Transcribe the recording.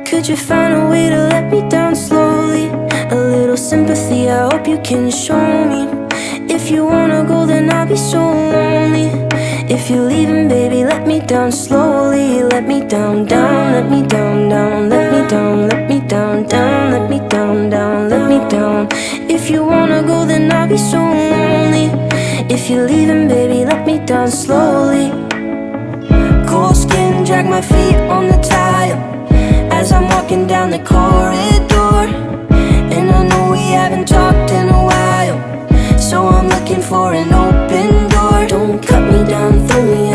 Could you find a way to let me down slowly? A little sympathy, I hope you can show me. If you wanna go, then I'll be so lonely. If you're leaving, baby, let me down slowly. Let me down, down, let me down, down. Let me down, let me down, down. Let me down, down, let me down. If you wanna go, then I'll be so lonely. If you're leaving, baby, let me down slowly. Cold skin, drag my feet on the tile as I'm walking down the corridor. And I know we haven't talked in a while, so I'm looking for an open door. Don't cut me down, throw me